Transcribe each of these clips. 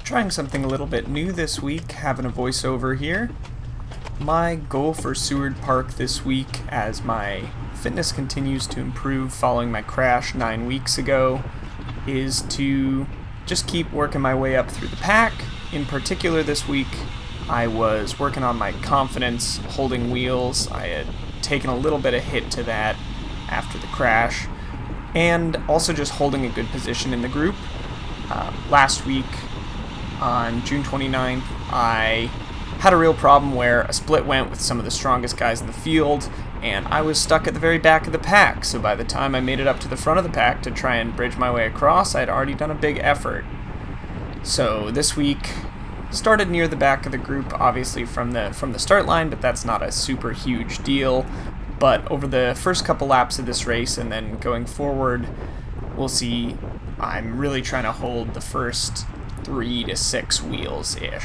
Trying something a little bit new this week, having a voiceover here. My goal for Seward Park this week, as my fitness continues to improve following my crash 9 weeks ago, is to just keep working my way up through the pack. In particular this week, I was working on my confidence holding wheels. I had taken a little bit of hit to that after the crash, and also just holding a good position in the group. Last week, on June 29th, I had a real problem where a split went with some of the strongest guys in the field, and I was stuck at the very back of the pack, so by the time I made it up to the front of the pack to try and bridge my way across, I had already done a big effort. So this week, started near the back of the group, obviously from the start line, but that's not a super huge deal. But over the first couple laps of this race and then going forward, we'll see I'm really trying to hold the first 3 to 6 wheels-ish.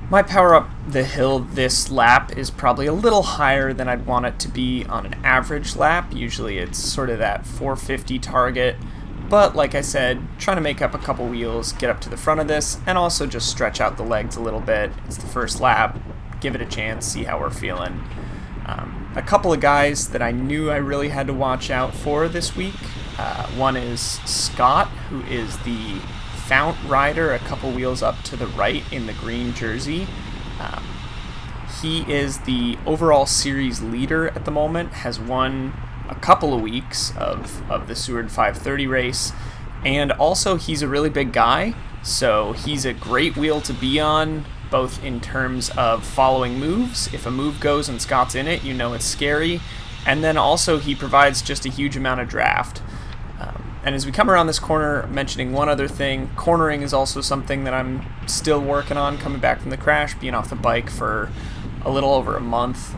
My power up the hill this lap is probably a little higher than I'd want it to be on an average lap. Usually it's sort of that 450 target, but like I said, trying to make up a couple wheels, get up to the front of this, and also just stretch out the legs a little bit. It's the first lap, give it a chance, see how we're feeling. A couple of guys that I knew I really had to watch out for this week. One is Scott, who is the Fount rider a couple wheels up to the right in the green jersey. He is the overall series leader at the moment, has won a couple of weeks of the Seward 530 race, and also he's a really big guy, so he's a great wheel to be on, both in terms of following moves. If a move goes and Scott's in it, you know it's scary, and then also he provides just a huge amount of draft. And as we come around this corner, mentioning one other thing, cornering is also something that I'm still working on, coming back from the crash, being off the bike for a little over a month.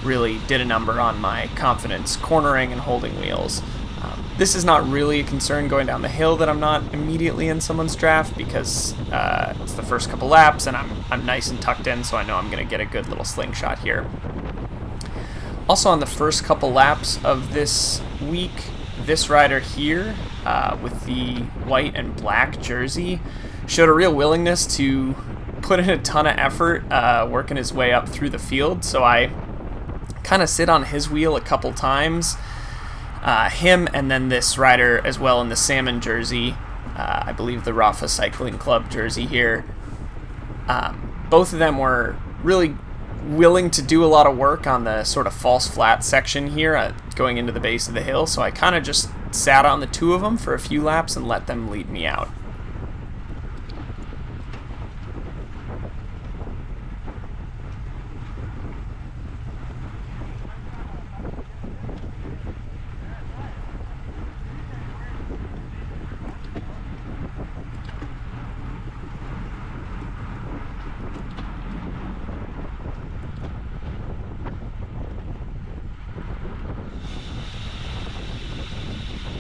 Really did a number on my confidence cornering and holding wheels. This is not really a concern going down the hill that I'm not immediately in someone's draft, because it's the first couple laps and I'm nice and tucked in, so I know I'm going to get a good little slingshot here. Also on the first couple laps of this week, this rider here, with the white and black jersey, showed a real willingness to put in a ton of effort working his way up through the field, so I kind of sit on his wheel a couple times. Him and then this rider as well in the salmon jersey, I believe the Rafa Cycling Club jersey here. Both of them were really willing to do a lot of work on the sort of false flat section here going into the base of the hill, so I kind of just sat on the two of them for a few laps and let them lead me out.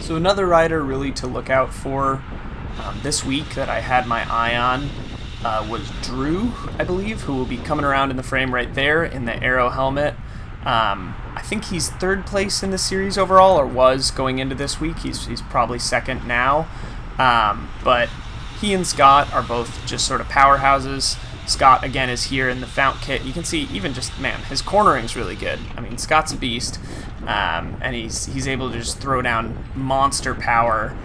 So another rider really to look out for this week that I had my eye on was Drew, I believe, who will be coming around in the frame right there in the Aero helmet. I think he's third place in the series overall, or was going into this week. He's probably second now. But he and Scott are both just sort of powerhouses. Scott, again, is here in the Fount kit. You can see even just, man, his cornering's really good. I mean, Scott's a beast, and he's able to just throw down monster power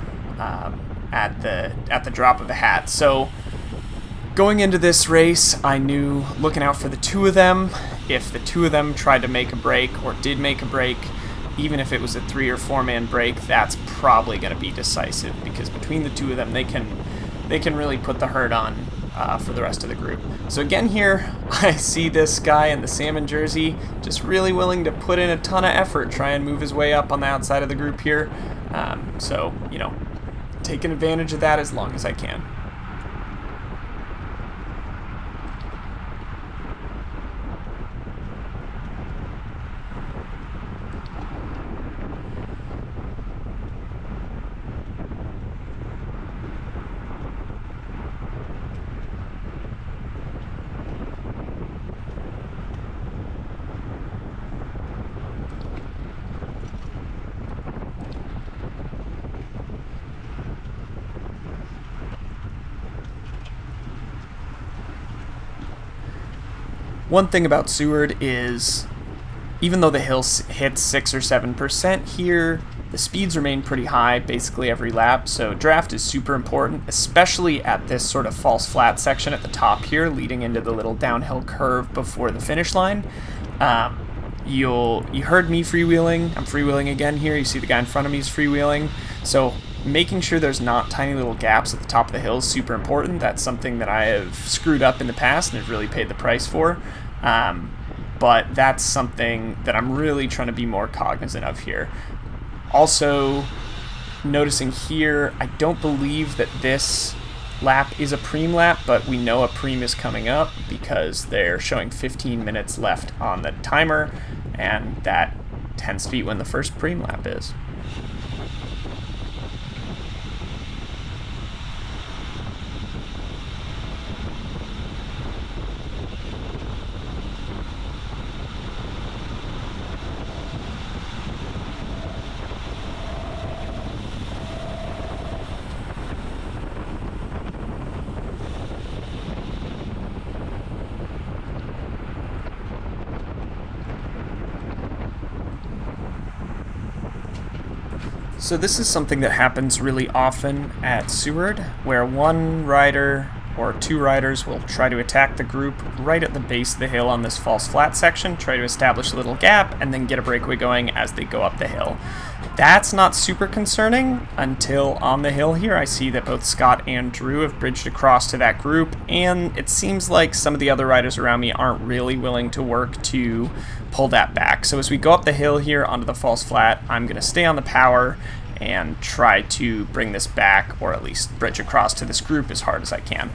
at the drop of a hat. So going into this race, I knew looking out for the two of them. If the two of them tried to make a break or did make a break, even if it was a 3 or 4 man break, that's probably going to be decisive, because between the two of them, they can really put the hurt on for the rest of the group. So again here, I see this guy in the salmon jersey just really willing to put in a ton of effort, try and move his way up on the outside of the group here. So, you know, taking advantage of that as long as I can. One thing about Seward is, even though the hill hits 6 or 7% here, the speeds remain pretty high basically every lap, so draft is super important, especially at this sort of false flat section at the top here, leading into the little downhill curve before the finish line. You heard me freewheeling. I'm freewheeling again here. You see the guy in front of me is freewheeling. So making sure there's not tiny little gaps at the top of the hill is super important. That's something that I have screwed up in the past and have really paid the price for. But that's something that I'm really trying to be more cognizant of here. Also, noticing here, I don't believe that this lap is a preem lap, but we know a preem is coming up because they're showing 15 minutes left on the timer, and that tends to be when the first preem lap is. So this is something that happens really often at Seward, where one rider or two riders will try to attack the group right at the base of the hill on this false flat section, try to establish a little gap, and then get a breakaway going as they go up the hill. That's not super concerning until on the hill here I see that both Scott and Drew have bridged across to that group, and it seems like some of the other riders around me aren't really willing to work to pull that back. So as we go up the hill here onto the false flat, I'm going to stay on the power and try to bring this back, or at least bridge across to this group as hard as I can.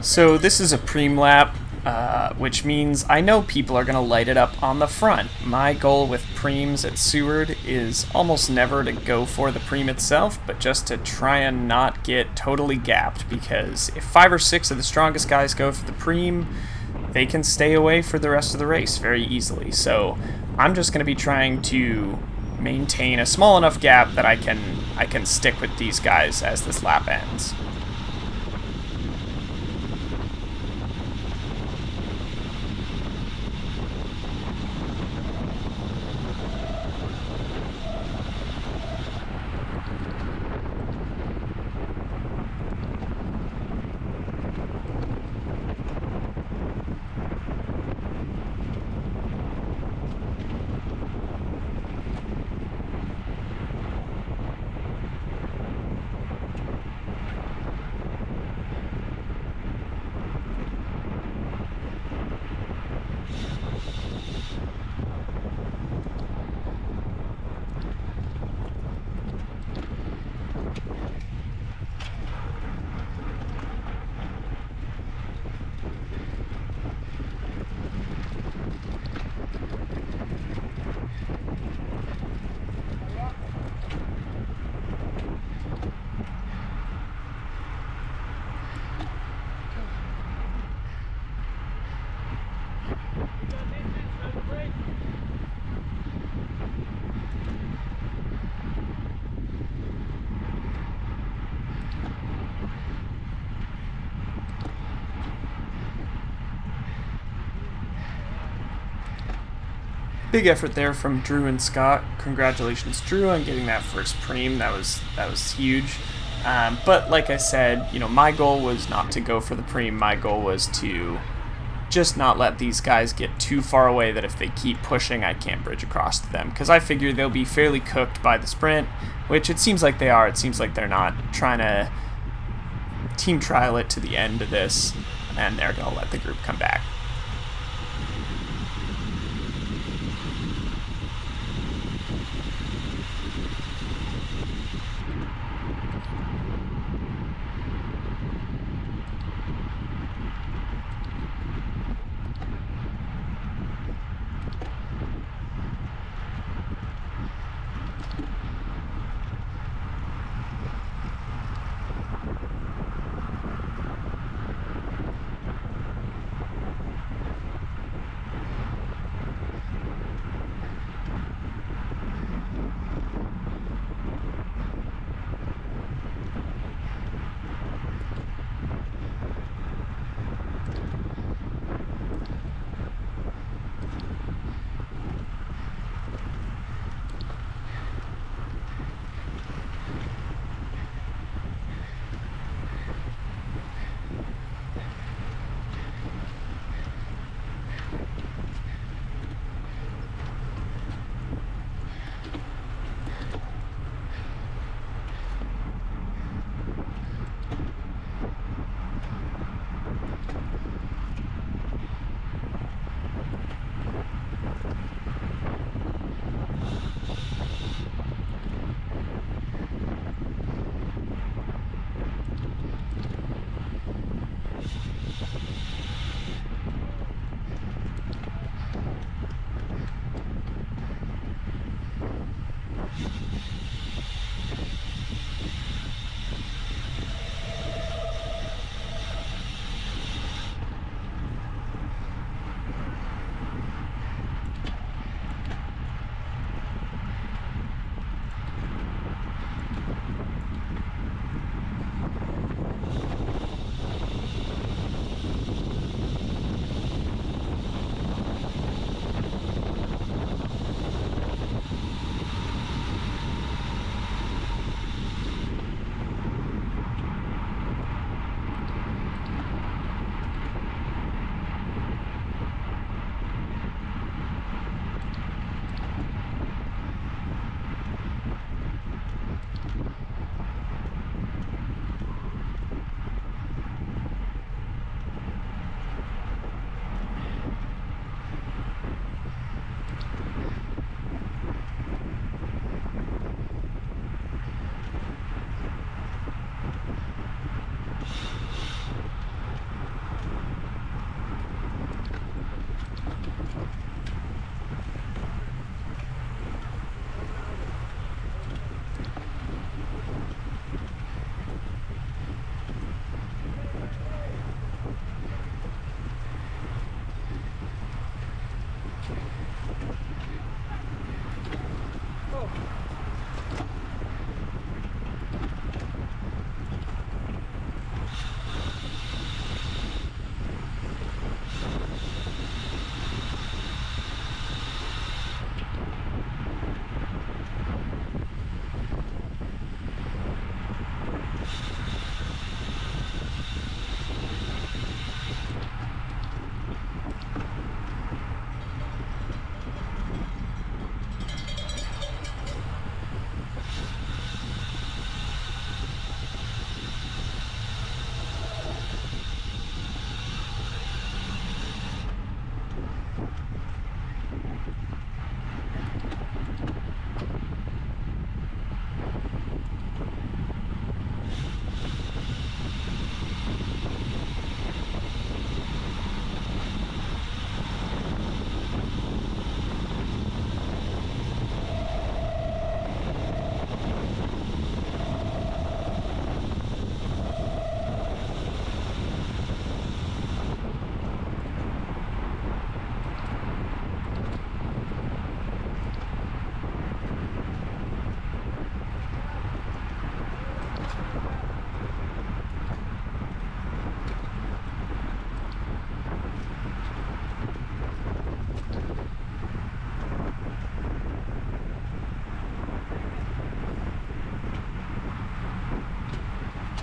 So this is a preem lap, which means I know people are going to light it up on the front. My goal with preems at Seward is almost never to go for the preem itself, but just to try and not get totally gapped, because if 5 or 6 of the strongest guys go for the preem, they can stay away for the rest of the race very easily. So I'm just going to be trying to maintain a small enough gap that I can stick with these guys as this lap ends. big effort there from Drew and Scott. Congratulations, Drew, on getting that first preem. That was huge. But like I said, my goal was not to go for the preem. My goal was to just not let these guys get too far away that if they keep pushing, I can't bridge across to them. Because I figure they'll be fairly cooked by the sprint, which it seems like they are. It seems like they're not trying to team trial it to the end of this, and they're going to let the group come back.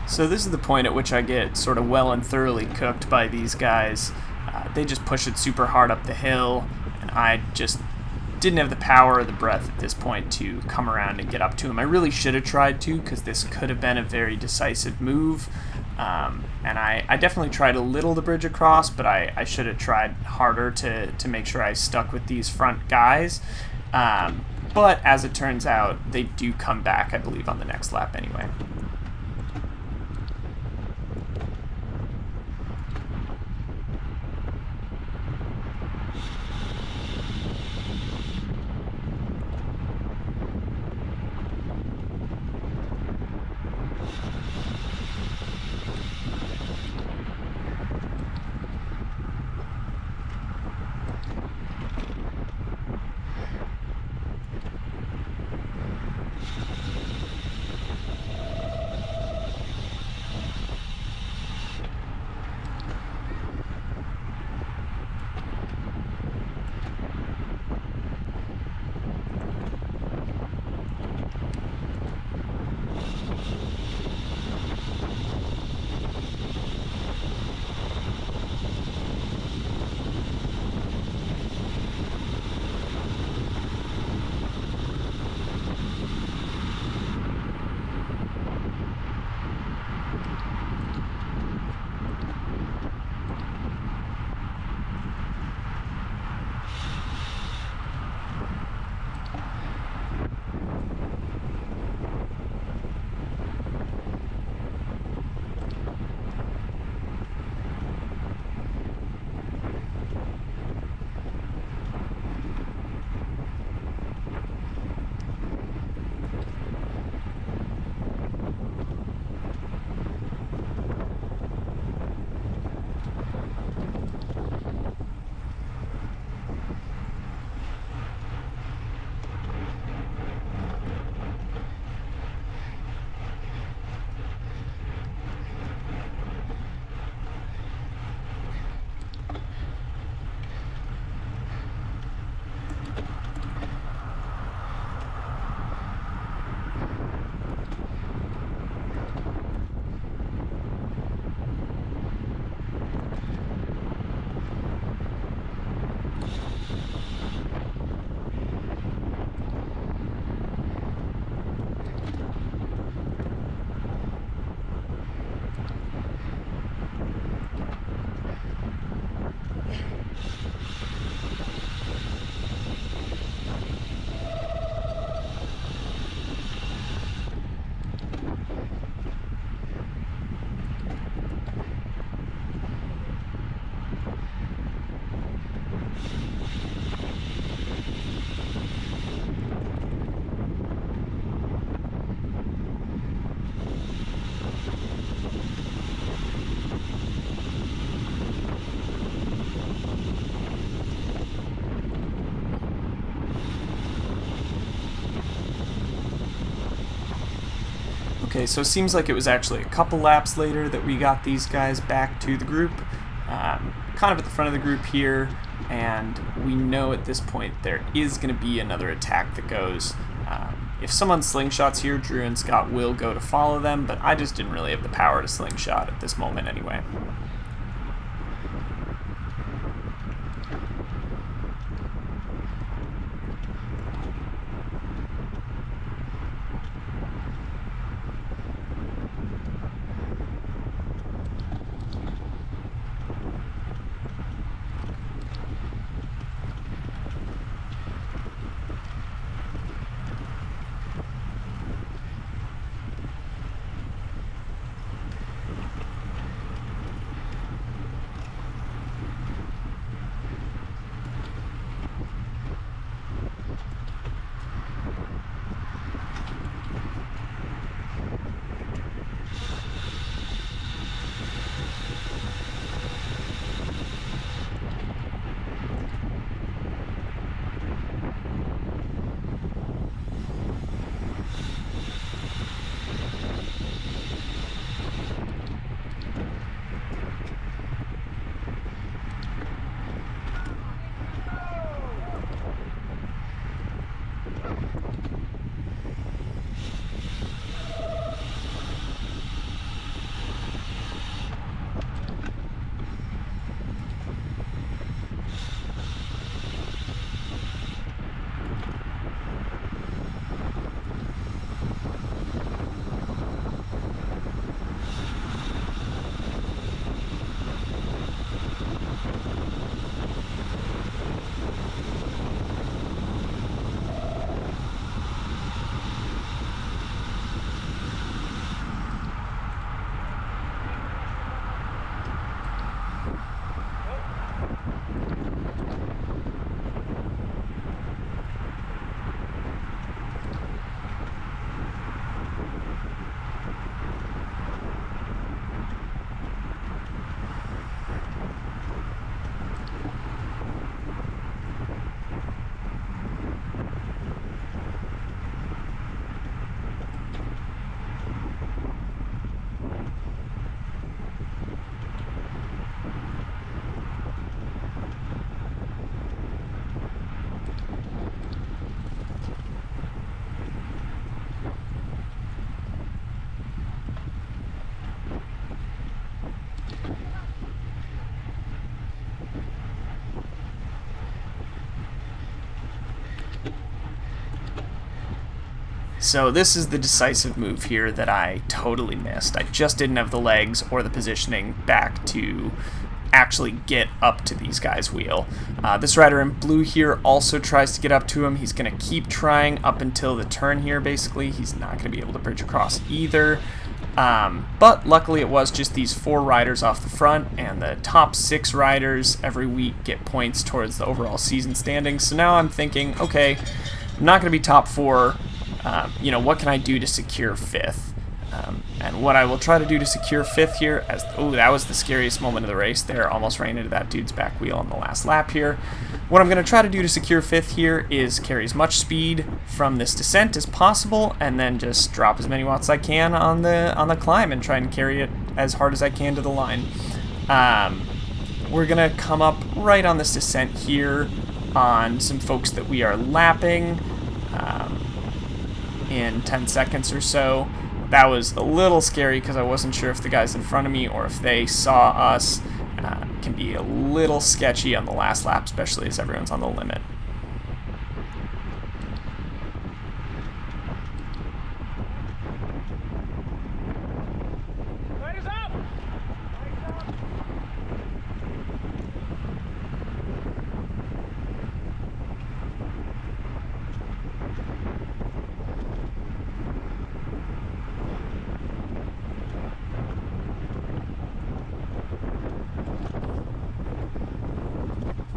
So this is the point at which I get sort of well and thoroughly cooked by these guys. They just push it super hard up the hill, and I just didn't have the power or the breath at this point to come around and get up to him. I really should have tried to, because this could have been a very decisive move. And I definitely tried a little to bridge across, but I should have tried harder to make sure I stuck with these front guys. But as it turns out, they do come back, I believe, on the next lap anyway. Okay, so it seems like it was actually a couple laps later that we got these guys back to the group, kind of at the front of the group here, and we know at this point there is going to be another attack that goes. If someone slingshots here, Drew and Scott will go to follow them, but I just didn't really have the power to slingshot at this moment anyway. So this is the decisive move here that I totally missed. I just didn't have the legs or the positioning back to actually get up to these guys' wheel. This rider in blue here also tries to get up to him. He's going to keep trying up until the turn here, basically. He's not going to be able to bridge across either. But luckily it was just these 4 riders off the front, and the top 6 riders every week get points towards the overall season standings. So now I'm thinking, okay, I'm not going to be top 4. What can I do to secure 5th? And what I will try to do to secure 5th here, that was the scariest moment of the race there, almost ran into that dude's back wheel on the last lap here. What I'm going to try to do to secure 5th here is carry as much speed from this descent as possible, and then just drop as many watts as I can on the climb and try and carry it as hard as I can to the line. We're going to come up right on this descent here on some folks that we are lapping in 10 seconds or so. That was a little scary because I wasn't sure if the guys in front of me or if they saw us. Can be a little sketchy on the last lap, especially as everyone's on the limit.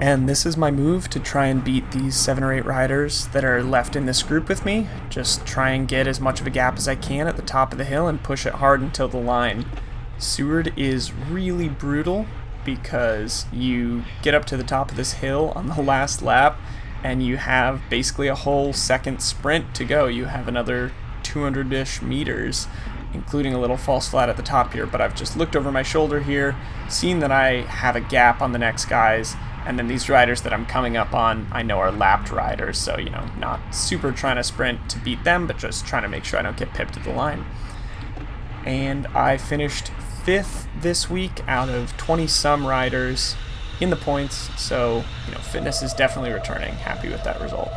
And this is my move to try and beat these 7 or 8 riders that are left in this group with me. Just try and get as much of a gap as I can at the top of the hill and push it hard until the line. Seward is really brutal because you get up to the top of this hill on the last lap and you have basically a whole second sprint to go. You have another 200-ish meters, including a little false flat at the top here, but I've just looked over my shoulder here, seen that I have a gap on the next guys, and then these riders that I'm coming up on I know are lapped riders, so not super trying to sprint to beat them, but just trying to make sure I don't get pipped at the line. And I finished 5th this week out of 20-some riders in the points, so fitness is definitely returning. Happy with that result.